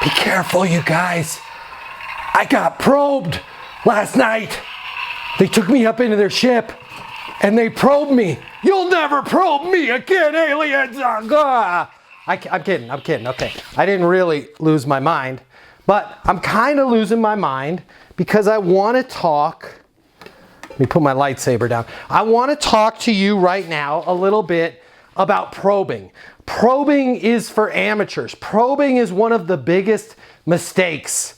Be careful, you guys. I got probed last night. They took me up into their ship and they probed me. You'll never probe me again, aliens. I'm kidding. Okay. I didn't really lose my mind, but I'm kind of losing my mind because I want to talk. Let me put my lightsaber down. I want to talk to you right now a little bit about probing. Probing is for amateurs. Probing is one of the biggest mistakes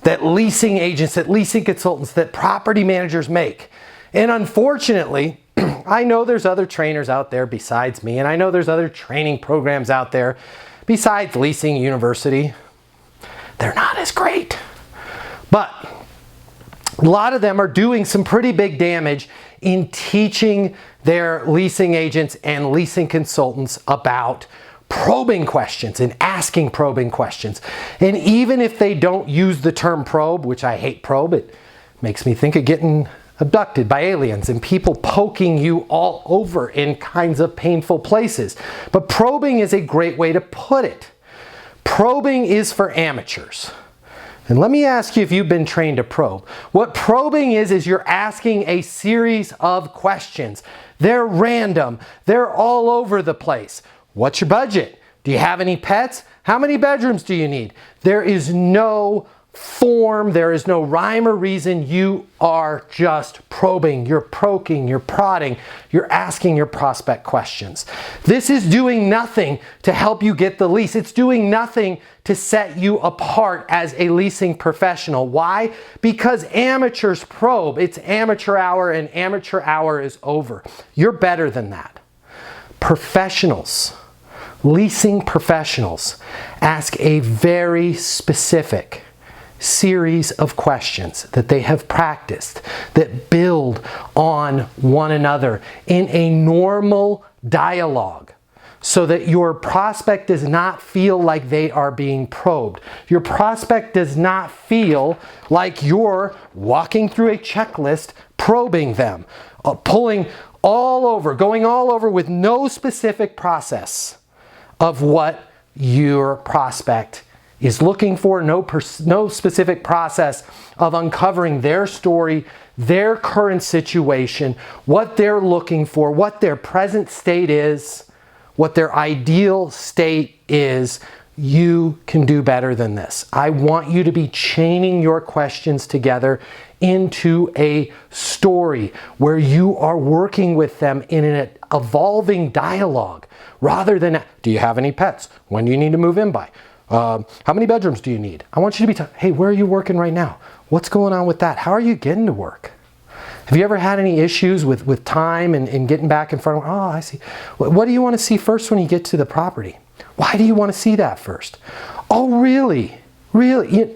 that leasing agents, that leasing consultants, that property managers make. And unfortunately, I know there's other trainers out there besides me, and I know there's other training programs out there besides Leasing University. They're not as great. But a lot of them are doing some pretty big damage in teaching their leasing agents and leasing consultants about probing questions and asking probing questions. And even if they don't use the term probe, which I hate probe, it makes me think of getting abducted by aliens and people poking you all over in kinds of painful places. But probing is a great way to put it. Probing is for amateurs. And let me ask you if you've been trained to probe. What probing is you're asking a series of questions. They're random. They're all over the place. What's your budget? Do you have any pets? How many bedrooms do you need? There is no form. There is no rhyme or reason. You are just probing. You're poking. You're prodding. You're asking your prospect questions. This is doing nothing to help you get the lease. It's doing nothing to set you apart as a leasing professional. Why? Because amateurs probe. It's amateur hour and amateur hour is over. You're better than that. Professionals, leasing professionals, ask a very specific series of questions that they have practiced that build on one another in a normal dialogue so that your prospect does not feel like they are being probed. Your prospect does not feel like you're walking through a checklist, probing them, pulling all over, going all over with no specific process of what your prospect is looking for, no specific process of uncovering their story, their current situation, what they're looking for, what their present state is, what their ideal state is. You can do better than this. I want you to be chaining your questions together into a story where you are working with them in an evolving dialogue rather than, do you have any pets? When do you need to move in by? How many bedrooms do you need? I want you to be hey, where are you working right now? What's going on with that? How are you getting to work? Have you ever had any issues with time and getting back in front of, oh, I see. What do you want to see first when you get to the property? Why do you want to see that first? Oh, really? Really?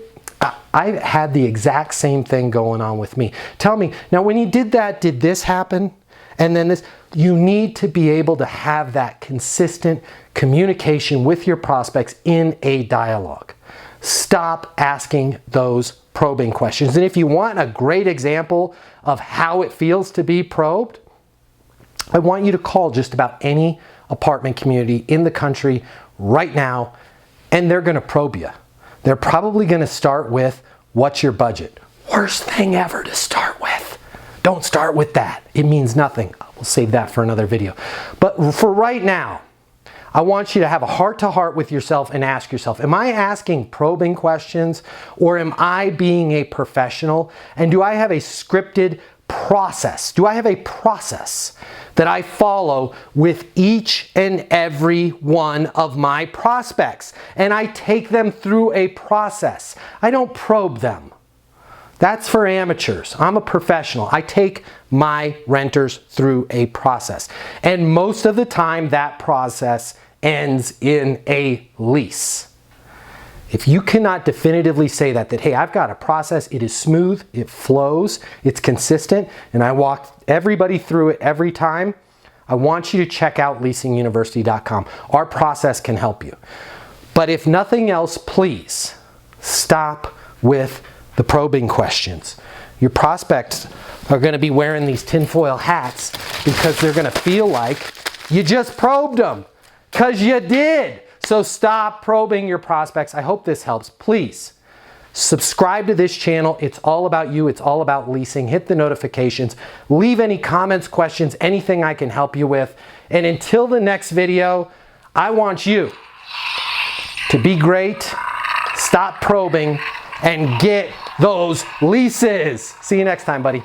I had the exact same thing going on with me. Tell me, now when you did that, did this happen? And then this, you need to be able to have that consistent communication with your prospects in a dialogue. Stop asking those probing questions. And if you want a great example of how it feels to be probed, I want you to call just about any apartment community in the country right now, and they're going to probe you. They're probably going to start with, what's your budget? Worst thing ever to start with. Don't start with that. It means nothing. We'll save that for another video. But for right now, I want you to have a heart-to-heart with yourself and ask yourself, am I asking probing questions or am I being a professional? And do I have a scripted process? Do I have a process that I follow with each and every one of my prospects? And I take them through a process. I don't probe them. That's for amateurs. I'm a professional. I take my renters through a process. And most of the time that process ends in a lease. If you cannot definitively say that, hey, I've got a process, it is smooth, it flows, it's consistent, and I walk everybody through it every time, I want you to check out leasinguniversity.com. Our process can help you. But if nothing else, please stop with the probing questions. Your prospects are going to be wearing these tinfoil hats because they're going to feel like you just probed them. Because you did. So stop probing your prospects. I hope this helps. Please subscribe to this channel. It's all about you. It's all about leasing. Hit the notifications. Leave any comments, questions, anything I can help you with. And until the next video, I want you to be great, stop probing, and get those leases. See you next time, buddy.